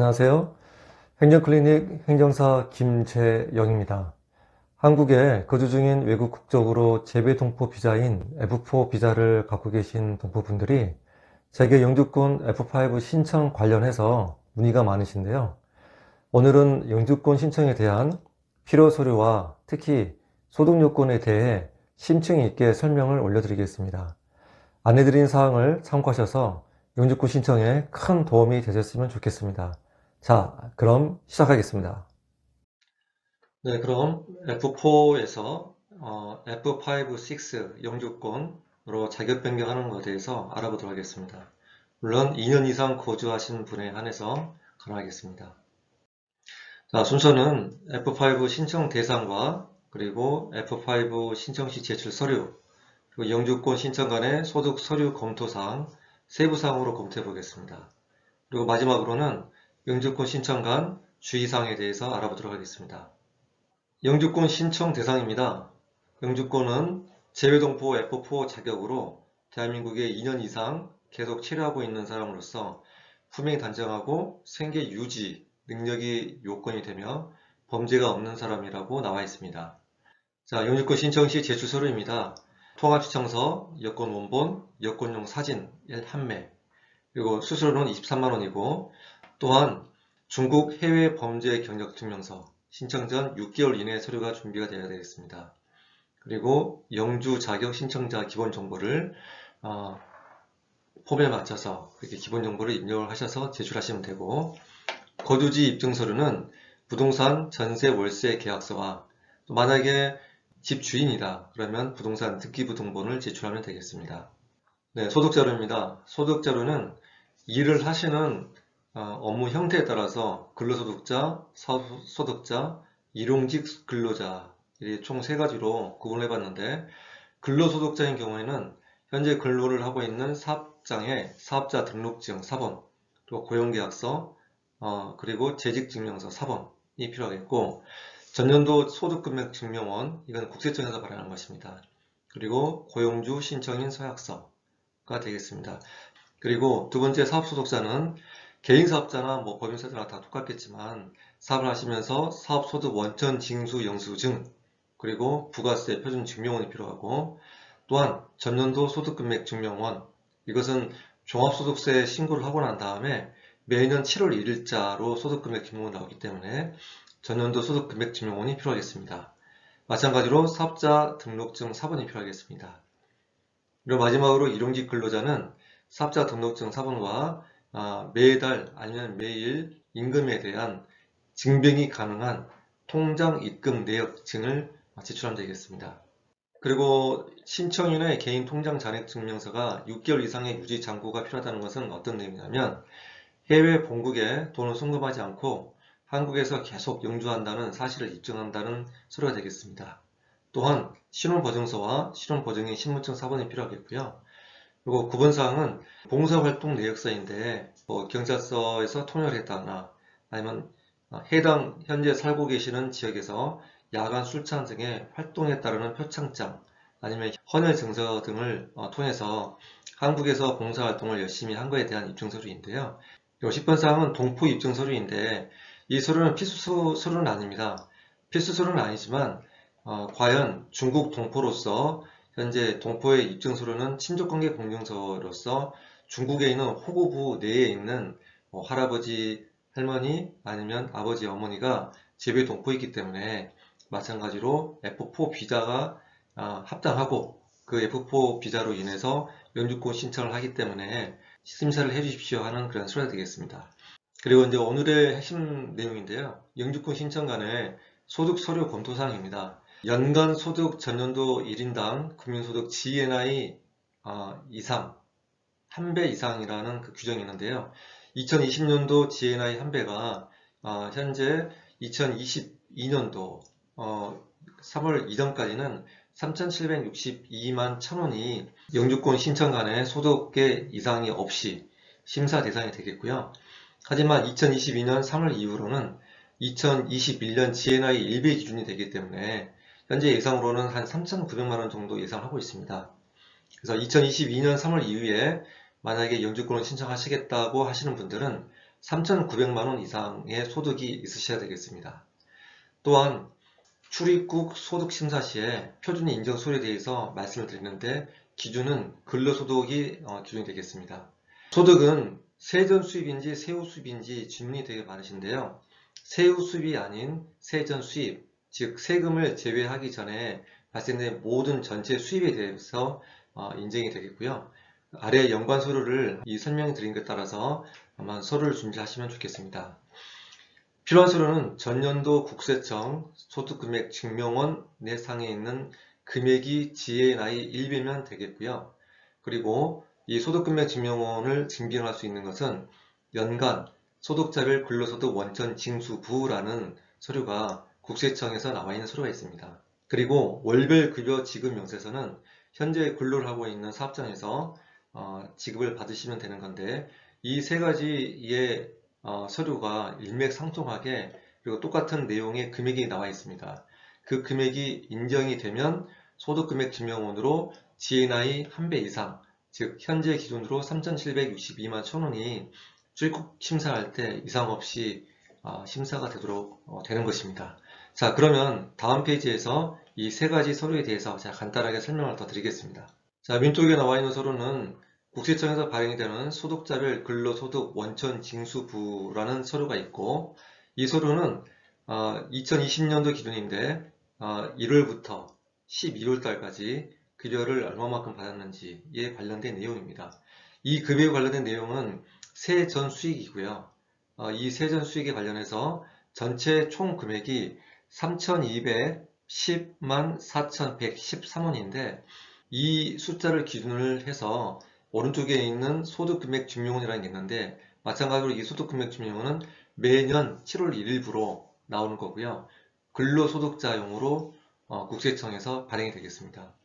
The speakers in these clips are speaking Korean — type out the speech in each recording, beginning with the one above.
안녕하세요. 행정클리닉 행정사 김재영입니다. 한국에 거주 중인 외국 국적으로 재외동포 비자인 F4 비자를 갖고 계신 동포분들이 제게 영주권 F5 신청 관련해서 문의가 많으신데요. 오늘은 영주권 신청에 대한 필요 서류와 특히 소득 요건에 대해 심층 있게 설명을 올려드리겠습니다. 안내드린 사항을 참고하셔서 영주권 신청에 큰 도움이 되셨으면 좋겠습니다. 자, 그럼 시작하겠습니다. 네, 그럼 F4에서 F5, 6 영주권으로 자격 변경하는 것에 대해서 알아보도록 하겠습니다. 물론 2년 이상 거주하신 분에 한해서 가능하겠습니다. 자, 순서는 F5 신청 대상과 그리고 F5 신청 시 제출 서류, 그리고 영주권 신청 간의 소득 서류 검토사항, 세부사항으로 검토해 보겠습니다. 그리고 마지막으로는 영주권 신청 간 주의사항에 대해서 알아보도록 하겠습니다. 영주권 신청 대상입니다. 영주권은 재외동포 F4 자격으로 대한민국에 2년 이상 계속 체류하고 있는 사람으로서 품행 단정하고 생계 유지 능력이 요건이 되며 범죄가 없는 사람이라고 나와 있습니다. 자, 영주권 신청 시 제출 서류입니다. 통합시청서, 여권 원본, 여권용 사진 1매, 그리고 수수료는 23만원이고 또한 중국 해외 범죄 경력 증명서, 신청 전 6개월 이내 서류가 준비가 되어야 되겠습니다. 그리고 영주 자격 신청자 기본 정보를 폼에 맞춰서 그렇게 기본 정보를 입력을 하셔서 제출하시면 되고, 거주지 입증 서류는 부동산 전세 월세 계약서와 또 만약에 집 주인이다 그러면 부동산 등기부등본을 제출하면 되겠습니다. 네, 소득자료입니다. 소득자료는 일을 하시는 업무 형태에 따라서 근로소득자, 사업소득자, 일용직 근로자 총 세 가지로 구분을 해봤는데, 근로소득자인 경우에는 현재 근로를 하고 있는 사업장의 사업자 등록증 4번, 또 고용계약서, 그리고 재직증명서 4번이 필요하겠고, 전년도 소득금액 증명원, 이건 국세청에서 발행한 것입니다. 그리고 고용주 신청인 서약서가 되겠습니다. 그리고 두 번째 사업소득자는 개인사업자나 법인사업자나 다 똑같겠지만 사업을 하시면서 사업소득 원천 징수 영수증, 그리고 부가세 표준 증명원이 필요하고, 또한 전년도 소득금액 증명원, 이것은 종합소득세 신고를 하고 난 다음에 매년 7월 1일자로 소득금액 증명원이 나오기 때문에 전년도 소득금액 증명원이 필요하겠습니다. 마찬가지로 사업자 등록증 4번이 필요하겠습니다. 그리고 마지막으로 일용직 근로자는 사업자 등록증 4번과 매달 아니면 매일 임금에 대한 증빙이 가능한 통장 입금 내역증을 제출하면 되겠습니다. 그리고 신청인의 개인 통장 잔액 증명서가 6개월 이상의 유지 잔고가 필요하다는 것은 어떤 내용이냐면, 해외 본국에 돈을 송금하지 않고 한국에서 계속 영주한다는 사실을 입증한다는 서류가 되겠습니다. 또한 신원보증서와 신원보증인 신분증 4번이 필요하겠고요. 그리고 구분사항은 봉사활동 내역서인데 경찰서에서 통역을 했다거나 아니면 해당 현재 살고 계시는 지역에서 야간 술장 등의 활동에 따르는 표창장, 아니면 헌혈 증서 등을 통해서 한국에서 봉사활동을 열심히 한 것에 대한 입증서류인데요. 10번 사항은 동포 입증서류인데, 이 서류는 필수 서류는 아닙니다. 필수 서류는 아니지만 과연 중국 동포로서 현재 동포의 입증서류는 친족관계 공증서로서 중국에 있는 호구부 내에 있는 할아버지, 할머니 아니면 아버지, 어머니가 재외 동포이기 때문에 마찬가지로 F4 비자가 합당하고 그 F4 비자로 인해서 영주권 신청을 하기 때문에 심사를 해주십시오 하는 그런 서류가 되겠습니다. 그리고 이제 오늘의 핵심 내용인데요. 영주권 신청 간의 소득 서류 검토 사항입니다. 연간 소득 전년도 1인당 국민소득 GNI 이상, 1배 이상이라는 그 규정이 있는데요. 2020년도 GNI 1배가 현재 2022년도 3월 이전까지는 3,762만 1,000원이 영주권 신청 간의 소득계 이상이 없이 심사 대상이 되겠고요. 하지만 2022년 3월 이후로는 2021년 GNI 1배 기준이 되기 때문에 현재 예상으로는 한 3,900만원 정도 예상하고 있습니다. 그래서 2022년 3월 이후에 만약에 영주권을 신청하시겠다고 하시는 분들은 3,900만 원 이상의 소득이 있으셔야 되겠습니다. 또한 출입국 소득 심사 시에 표준이 인정 서류에 대해서 말씀을 드리는데 기준은 근로소득이 기준이 되겠습니다. 소득은 세전 수입인지 세후 수입인지 질문이 되게 많으신데요. 세후 수입이 아닌 세전 수입, 즉 세금을 제외하기 전에 발생된 모든 전체 수입에 대해서 인정이 되겠고요. 아래 연관 서류를 이 설명해 드린 것에 따라서 아마 서류를 준비하시면 좋겠습니다. 필요한 서류는 전년도 국세청 소득금액 증명원 내상에 있는 금액이 GNI 1배면 되겠고요. 그리고 이 소득금액 증명원을 증빙할 수 있는 것은 연간 소득자별 근로소득 원천 징수부라는 서류가 국세청에서 나와 있는 서류가 있습니다. 그리고 월별 급여 지급 명세서는 현재 근로를 하고 있는 사업장에서 지급을 받으시면 되는 건데 이 세 가지의 서류가 일맥상통하게 그리고 똑같은 내용의 금액이 나와 있습니다. 그 금액이 인정이 되면 소득금액 증명원으로 GNI 1배 이상, 즉 현재 기준으로 3,762만 1,000원이 출입국 심사할 때 이상 없이 심사가 되도록 되는 것입니다. 자, 그러면 다음 페이지에서 이 세 가지 서류에 대해서 제가 간단하게 설명을 더 드리겠습니다. 자, 왼쪽에 나와 있는 서류는 국세청에서 발행이 되는 소득자별 근로소득 원천징수부라는 서류가 있고 이 서류는 2020년도 기준인데 1월부터 12월 달까지 급여를 얼마만큼 받았는지에 관련된 내용입니다. 이 급여에 관련된 내용은 세전 수익이고요. 이 세전 수익에 관련해서 전체 총 금액이 3,210만 4,113원인데 이 숫자를 기준을 해서 오른쪽에 있는 소득금액 증명원이라는 게 있는데 마찬가지로 이 소득금액 증명원은 매년 7월 1일부로 나오는 거고요. 근로소득자용으로 국세청에서 발행이 되겠습니다.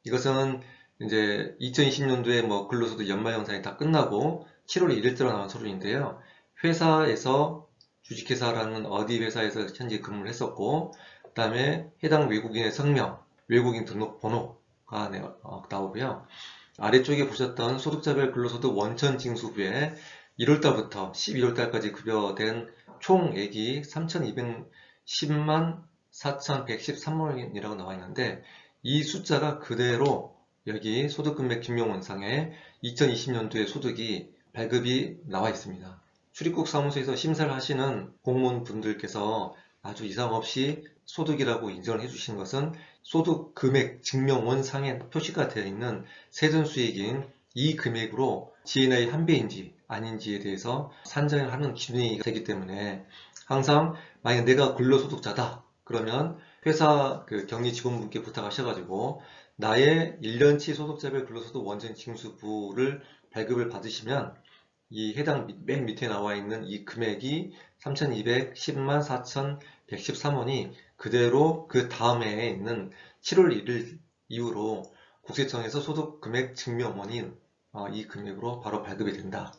이것은 이제 2020년도에 근로소득 연말정산이 다 끝나고 7월 1일자로 나온 서류인데요. 회사에서 주식회사라는 어디 회사에서 현재 근무를 했었고 그 다음에 해당 외국인의 성명, 외국인 등록번호가 나오고요. 아래쪽에 보셨던 소득자별 근로소득 원천징수부에 1월달부터 12월달까지 급여된 총액이 3,210만 4,113원이라고 나와 있는데 이 숫자가 그대로 여기 소득금액 증명원상에 2020년도의 소득이 발급이 나와 있습니다. 출입국 사무소에서 심사를 하시는 공무원분들께서 아주 이상 없이 소득이라고 인정을 해주신 것은 소득 금액 증명원상에 표시가 되어 있는 세전 수익인 이 금액으로 GNI 1배인지 아닌지에 대해서 산정을 하는 기준이 되기 때문에 항상 만약 내가 근로소득자다 그러면 회사 격리 직원분께 부탁하셔가지고 나의 1년치 소득자별 근로소득 원천 징수부를 발급을 받으시면 이 해당 맨 밑에 나와 있는 이 금액이 3,210만 4,113원이 그대로 그 다음 해에 있는 7월 1일 이후로 국세청에서 소득금액 증명원인 이 금액으로 바로 발급이 된다.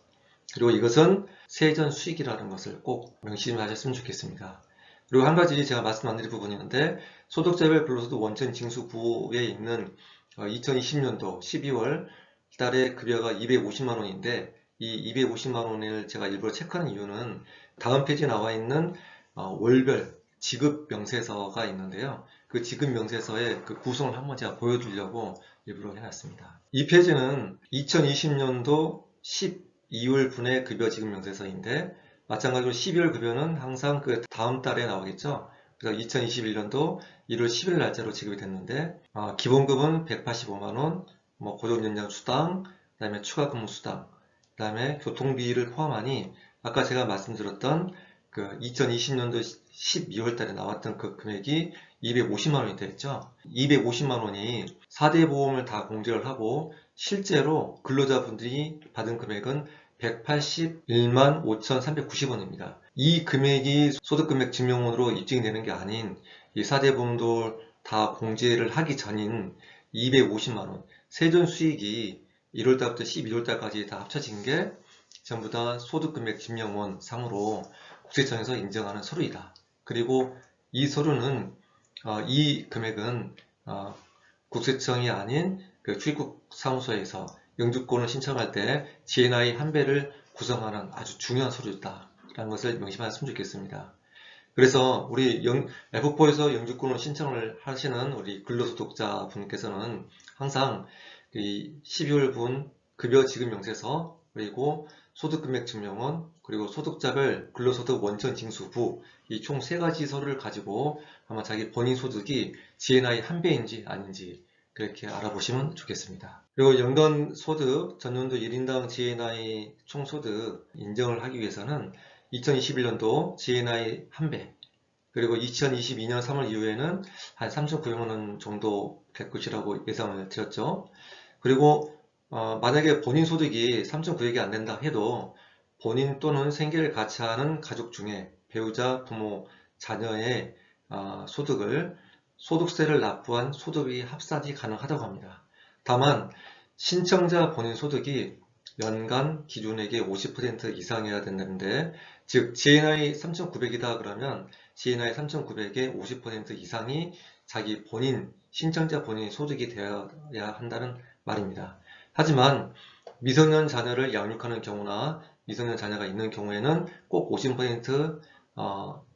그리고 이것은 세전 수익이라는 것을 꼭 명심하셨으면 좋겠습니다. 그리고 한 가지 제가 말씀 안 드릴 부분이 있는데 소득자별 근로소득 원천 징수부에 있는 2020년도 12월 달에 급여가 250만 원인데 이 250만 원을 제가 일부러 체크하는 이유는 다음 페이지에 나와 있는 월별 지급 명세서가 있는데요. 그 지급 명세서의 그 구성을 한번 제가 보여드리려고 일부러 해놨습니다. 이 페이지는 2020년도 12월 분의 급여 지급 명세서인데 마찬가지로 12월 급여는 항상 그 다음 달에 나오겠죠. 그래서 2021년도 1월 10일 날짜로 지급이 됐는데 기본급은 185만원, 고정연장 수당, 그 다음에 추가 근무 수당, 그 다음에 교통비를 포함하니 아까 제가 말씀드렸던 그 2020년도 12월 달에 나왔던 그 금액이 250만 원이 됐죠. 250만 원이 4대 보험을 다 공제를 하고 실제로 근로자분들이 받은 금액은 181만 5,390원입니다. 이 금액이 소득금액 증명원으로 입증되는 게 아닌 이 4대 보험도 다 공제를 하기 전인 250만원 세전 수익이 1월달부터 12월달까지 다 합쳐진 게 전부 다 소득금액 증명원 상으로 국세청에서 인정하는 서류이다. 그리고 이 서류는 이 금액은 국세청이 아닌 그 출입국 사무소에서 영주권을 신청할 때 GNI 1배를 구성하는 아주 중요한 서류다. 소득이다라는 것을 명심하셨으면 좋겠습니다. 그래서 우리 F4에서 영주권을 신청을 하시는 우리 근로소득자 분께서는 항상 이 12월분 급여 지급 명세서, 그리고 소득금액 증명원, 그리고 소득자별 근로소득 원천 징수부, 이 총 3가지 서류를 가지고 아마 자기 본인 소득이 GNI 한 배인지 아닌지 그렇게 알아보시면 좋겠습니다. 그리고 연간 소득 전년도 1인당 GNI 총 소득 인정을 하기 위해서는 2021년도 GNI 한 배, 그리고 2022년 3월 이후에는 한 3,900만 원 정도 될 것이라고 예상을 드렸죠. 그리고 만약에 본인 소득이 3,900이 안 된다 해도 본인 또는 생계를 같이 하는 가족 중에 배우자, 부모, 자녀의 소득을 소득세를 납부한 소득이 합산이 가능하다고 합니다. 다만 신청자 본인 소득이 연간 기준액의 50% 이상이어야 된다는데, 즉 GNI 3,900이다 그러면 GNI 3,900의 50% 이상이 자기 본인, 신청자 본인 소득이 되어야 한다는 말입니다. 하지만 미성년 자녀를 양육하는 경우나 미성년 자녀가 있는 경우에는 꼭 50%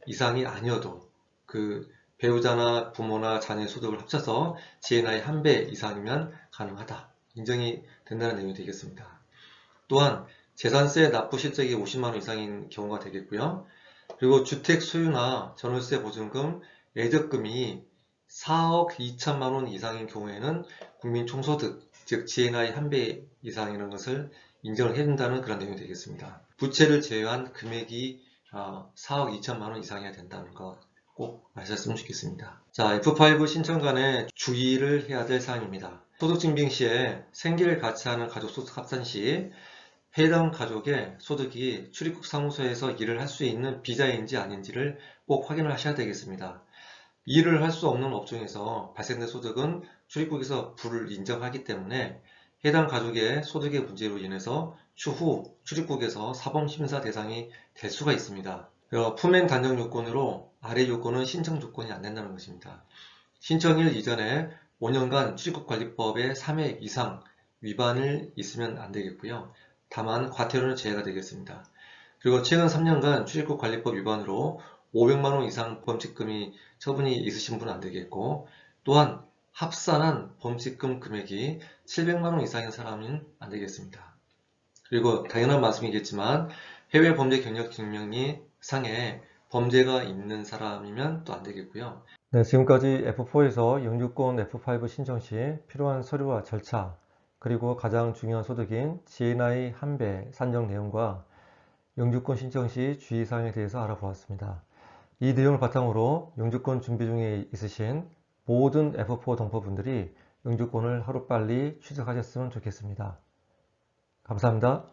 이상이 아니어도 그 배우자나 부모나 자녀의 소득을 합쳐서 GNI 한 배 이상이면 가능하다, 인정이 된다는 내용이 되겠습니다. 또한 재산세 납부 실적이 50만원 이상인 경우가 되겠고요. 그리고 주택 소유나 전월세 보증금, 예적금이 4억 2천만원 이상인 경우에는 국민총소득, 즉 GNI 한 배 이상이라는 것을 인정을 해준다는 그런 내용이 되겠습니다. 부채를 제외한 금액이 4억 2천만원 이상이어야 된다는 것 꼭 아셨으면 좋겠습니다. 자, F5 신청간에 주의를 해야 될 사항입니다. 소득 증빙 시에 생계를 같이 하는 가족 소득 합산 시 해당 가족의 소득이 출입국 사무소에서 일을 할 수 있는 비자인지 아닌지를 꼭 확인을 하셔야 되겠습니다. 일을 할 수 없는 업종에서 발생된 소득은 출입국에서 불을 인정하기 때문에 해당 가족의 소득의 문제로 인해서 추후 출입국에서 사법심사 대상이 될 수가 있습니다. 품행 단정 요건으로 아래 요건은 신청 조건이 안 된다는 것입니다. 신청일 이전에 5년간 출입국관리법의 3회 이상 위반을 있으면 안 되겠고요. 다만 과태료는 제외가 되겠습니다. 그리고 최근 3년간 출입국관리법 위반으로 500만원 이상 범칙금이 처분이 있으신 분은 안 되겠고, 또한 합산한 범칙금 금액이 700만원 이상인 사람은 안 되겠습니다. 그리고 당연한 말씀이겠지만 해외 범죄 경력 증명이 상에 범죄가 있는 사람이면 또 안 되겠고요. 네, 지금까지 F4에서 영주권 F5 신청 시 필요한 서류와 절차, 그리고 가장 중요한 소득인 GNI 한 배 산정 내용과 영주권 신청 시 주의사항에 대해서 알아보았습니다. 이 내용을 바탕으로 영주권 준비 중에 있으신 모든 F4 동포분들이 영주권을 하루빨리 취득하셨으면 좋겠습니다. 감사합니다.